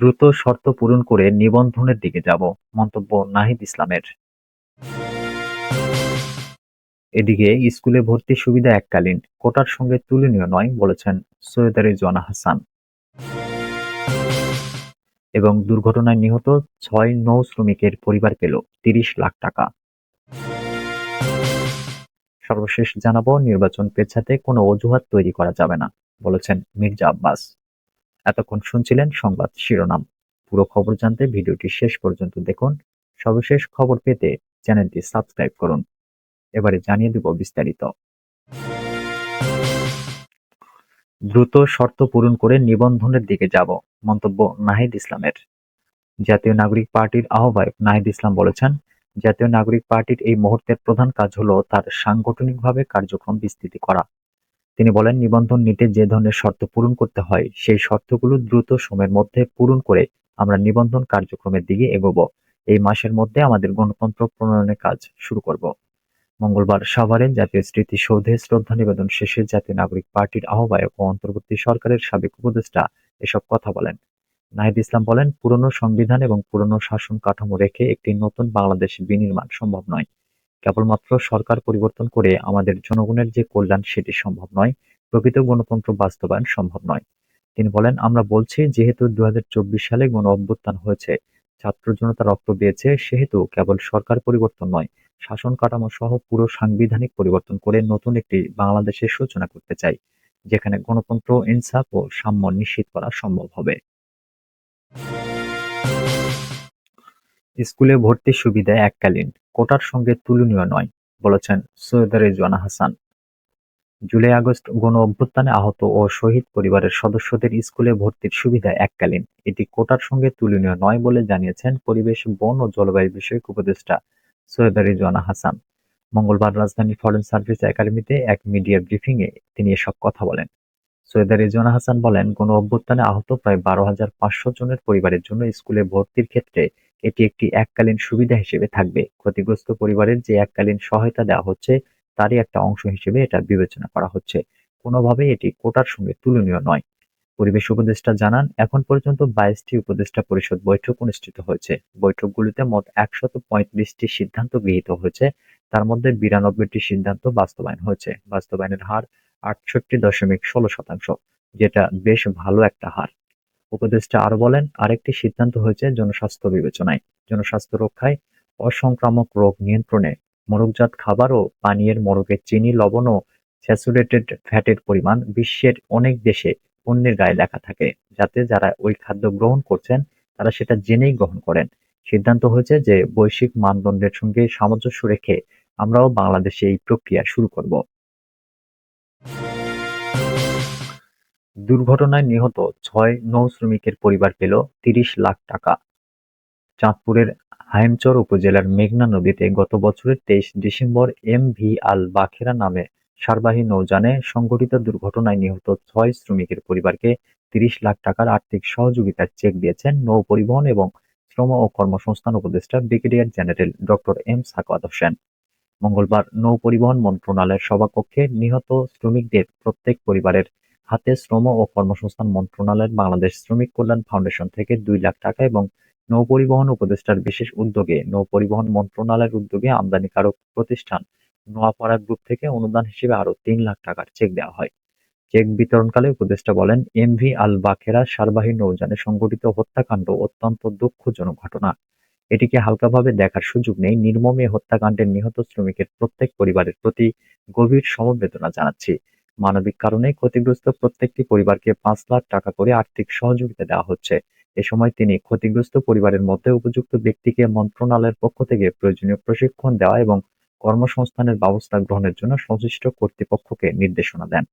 দ্রুত শর্ত পূরণ করে নিবন্ধনের দিকে যাব, মন্তব্য নাহিদ ইসলামের। এদিকে স্কুলে ভর্তির সুবিধা এককালীন, কোটার সঙ্গে তুলনীয় নয় বলেছেন সৈয়দা রিজওয়ানা হাসান। এবং দুর্ঘটনায় নিহত ৬ নৌ শ্রমিকের পরিবার পেল ৩০ লাখ টাকা। সর্বশেষ জানাবো, নির্বাচন পেছাতে কোনো অজুহাত তৈরি করা যাবে না বলেছেন মির্জা আব্বাস। এতক্ষণ শুনছিলেন সংবাদ শিরোনাম। পুরো খবর জানতে ভিডিওটি শেষ পর্যন্ত দেখুন। সর্বশেষ খবর পেতে চ্যানেলটি সাবস্ক্রাইব করুন। এবারে জানিয়ে দেব বিস্তারিত। দ্রুত শর্ত পূরণ করে নিবন্ধনের দিকে যাব, মন্তব্য নাহিদ ইসলামের। জাতীয় নাগরিক পার্টির আহ্বায়ক নাহিদ ইসলাম বলেছেন, জাতীয় নাগরিক পার্টির এই মুহূর্তের প্রধান কাজ হলো তার সাংগঠনিকভাবে কার্যক্রম বিস্তৃত করা। তিনি বলেন, নিবন্ধন নিতে যে ধরনের শর্ত পূরণ করতে হয় সেই শর্তগুলো দ্রুত সময়ের মধ্যে পূরণ করে আমরা নিবন্ধন কার্যক্রমের দিকে এগোবো। এই মাসের মধ্যে আমাদের গণতন্ত্র প্রণয়নের কাজ শুরু করব। মঙ্গলবার সাভারে জাতীয় স্মৃতিসৌধে শ্রদ্ধা নিবেদন শেষে জাতীয় নাগরিক পার্টির আহ্বায়ক ও অন্তর্বর্তী সরকারের সাবেক উপদেষ্টা এসব কথা বলেন। নাহিদ ইসলাম বলেন, পুরনো সংবিধান এবং পুরনো শাসন কাঠামো রেখে একটি নতুন বাংলাদেশ বিনির্মাণ সম্ভব নয়। কেবলমাত্র সরকার পরিবর্তন করে আমাদের জনগণের যে কল্যাণ সেটি সম্ভব নয়, প্রকৃত গণতন্ত্র বাস্তবায়ন সম্ভব নয়। তিনি বলেন, আমরা বলছি যেহেতু ২০২৪ সালে গণ-অভ্যুত্থান হয়েছে, ছাত্র জনতা রক্ত দিয়েছে, সেহেতু কেবল সরকার পরিবর্তন নয়, শাসন কাঠামো সহ পুরো সাংবিধানিক পরিবর্তন করে নতুন একটি বাংলাদেশের সূচনা করতে চাই, যেখানে গণতন্ত্র, ইনসাফ ও সাম্য নিশ্চিত করা সম্ভব হবে। স্কুলে ভর্তির সুবিধা এককালীন, কোটার সঙ্গে তুলনীয় নয় বলেছেন সৈয়দা রিজওয়ানা হাসান। জুলাই-আগস্ট গণ-অভ্যুত্থানে আহত ও শহীদ পরিবারের সদস্যদের স্কুলে ভর্তির সুবিধা এককালীন, এটি কোটার সঙ্গে তুলনীয় নয় বলে জানিয়েছেন পরিবেশ, বন ও জলবায়ু বিষয়ক উপদেষ্টা সৈয়দা রিজওয়ানা হাসান। মঙ্গলবার রাজধানীর ফরেন সার্ভিস একাডেমিতে এক মিডিয়া ব্রিফিংয়ে তিনি এসব কথা বলেন। সৈয়দা রিজওয়ানা হাসান বলেন, গণ-অভ্যুত্থানে আহত প্রায় ১২,৫০০ জনের পরিবারের জন্য স্কুলে ভর্তির ক্ষেত্রে এটি একটি এককালীন সুবিধা হিসেবে থাকবে। ক্ষতিগ্রস্ত পরিবারের যে এককালীন সহায়তা দেওয়া হচ্ছে তারই একটা অংশ হিসেবে এটা বিবেচনা করা হচ্ছে। কোনোভাবেই এটি কোটার সঙ্গে তুলনীয় নয়। পরিবেশ উপদেষ্টা জানান, এখন পর্যন্ত ২২টি উপদেষ্টা পরিষদ বৈঠক অনুষ্ঠিত হয়েছে। বৈঠকগুলোতে মোট ১৩৫টি সিদ্ধান্ত গৃহীত হয়েছে। তার মধ্যে ৯২টি সিদ্ধান্ত বাস্তবায়ন হয়েছে। বাস্তবায়নের হার ৬৮.১৬%, যেটা বেশ ভালো একটা হার। উপদেষ্টা আরো বলেন, আরেকটি সিদ্ধান্ত হয়েছে জনস্বাস্থ্য বিবেচনায়। জনস্বাস্থ্য রক্ষায়, অসংক্রামক রোগ নিয়ন্ত্রণে মোড়কজাত খাবার ও পানীয়ের মোড়কে চিনি, লবণ ও স্যাচুরেটেড ফ্যাটের পরিমাণ বিশ্বের অনেক দেশে পণ্যের গায়ে লেখা থাকে, যাতে যারা ওই খাদ্য গ্রহণ করছেন তারা সেটা জেনেই গ্রহণ করেন। সিদ্ধান্ত হয়েছে যে বৈশ্বিক মানদণ্ডের সঙ্গে সামঞ্জস্য রেখে আমরাও বাংলাদেশে এই প্রক্রিয়া শুরু করব। দুর্ঘটনায় নিহত ৬ নৌ শ্রমিকের পরিবার পেল ৩০ লাখ টাকা। চাঁদপুরের হাইমচর উপজেলার মেঘনা নদীতে গত বছরের ২৩ ডিসেম্বর এমভি আল বাখেরা নামে সারবাহী নৌযানে সংঘটিত দুর্ঘটনায় নিহত ৬ শ্রমিকের পরিবারকে ৩০ লাখ টাকার আর্থিক সহযোগিতার চেক দিয়েছেন নৌ পরিবহন এবং শ্রম ও কর্মসংস্থান উপদেষ্টা brigadier general doctor M Sakhawat Hossain. মঙ্গলবার নৌ পরিবহন মন্ত্রণালয়ের সভাকক্ষে নিহত শ্রমিকদের প্রত্যেক পরিবারের হাতে শ্রম ও কর্মসংস্থান মন্ত্রণালয়ের বাংলাদেশ শ্রমিক কল্যাণ ফাউন্ডেশন থেকে ২ লাখ টাকা এবং নৌপরিবহন উপদেষ্টার বিশেষ উদ্যোগে নৌপরিবহন মন্ত্রণালয়ের উদ্যোগে আমদানিকারক প্রতিষ্ঠান নোয়াপাড়া গ্রুপ থেকে অনুদান হিসেবে আরও ৩ লাখ টাকার চেক দেওয়া হয়। চেক বিতরণকালে উপদেষ্টা বলেন, এমভি আল বাখেরা সারবাহী নৌযানে সংঘটিত হত্যাকাণ্ড অত্যন্ত দুঃখজনক ঘটনা। এটিকে হালকাভাবে দেখার সুযোগ নেই। নির্মম এ হত্যাকাণ্ডে নিহত শ্রমিকের প্রত্যেক পরিবারের প্রতি গভীর সমবেদনা জানাচ্ছি। মানবিক কারণে ক্ষতিগ্রস্ত প্রত্যেকটি পরিবারকে ৫ লাখ টাকা করে আর্থিক সহযোগিতা দেওয়া হচ্ছে। এ সময় তিনি ক্ষতিগ্রস্ত পরিবারের মধ্যে উপযুক্ত ব্যক্তিকে মন্ত্রণালয়ের পক্ষ থেকে প্রয়োজনীয় প্রশিক্ষণ দেওয়া এবং কর্মসংস্থানের ব্যবস্থা গ্রহণের জন্য সংশ্লিষ্ট কর্তৃপক্ষকে নির্দেশনা দেন।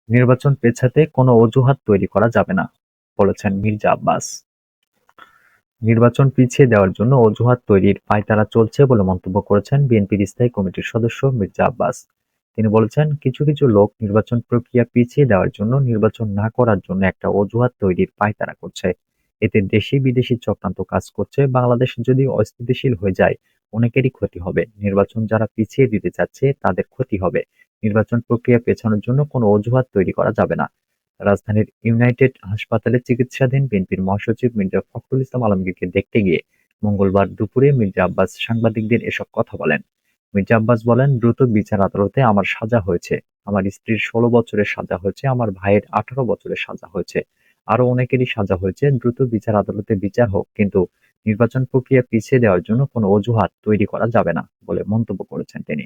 নির্বাচন পেছাতে কোনো অজুহাত তৈরি করা যাবে না বলেছেন মির্জা আব্বাস। নির্বাচন পিছিয়ে দেওয়ার জন্য অজুহাত তৈরির পাঁয়তারা চলছে বলে মন্তব্য করেছেন বিএনপির স্থায়ী কমিটির সদস্য মির্জা আব্বাস। তিনি বলেছেন, কিছু কিছু লোক নির্বাচন প্রক্রিয়া পিছিয়ে দেওয়ার জন্য, নির্বাচন না করার জন্য একটা অজুহাত তৈরির পাঁয়তারা করছে। এতে দেশি বিদেশি চক্রান্ত কাজ করছে। বাংলাদেশ যদি অস্থিতিশীল হয়ে যায় অনেকেরই ক্ষতি হবে। নির্বাচন যারা পিছিয়ে দিতে চাচ্ছে তাদের ক্ষতি হবে। নির্বাচন প্রক্রিয়া পেছানোর জন্য কোনো অজুহাত তৈরি করা যাবে না। রাজধানীর ইউনাইটেড হাসপাতালে চিকিৎসাধীন বিএনপির মহাসচিব মির্জা ফখরুল ইসলাম আলমগীরকে দেখতে গিয়ে মঙ্গলবার দুপুরে মির্জা আব্বাস সাংবাদিকদের এসব কথা বলেন। মির্জা আব্বাস বলেন, দ্রুত বিচার আদালতে আমার সাজা হয়েছে, আমার স্ত্রীর ১৬ বছরের সাজা হয়েছে, আমার ভাইয়ের ১৮ বছরের সাজা হয়েছে, আরো অনেকেরই সাজা হয়েছে। দ্রুত বিচার আদালতে বিচার হোক, কিন্তু নির্বাচন প্রক্রিয়া পিছিয়ে দেওয়ার জন্য কোনো অজুহাত তৈরি করা যাবে না বলে মন্তব্য করেছেন তিনি।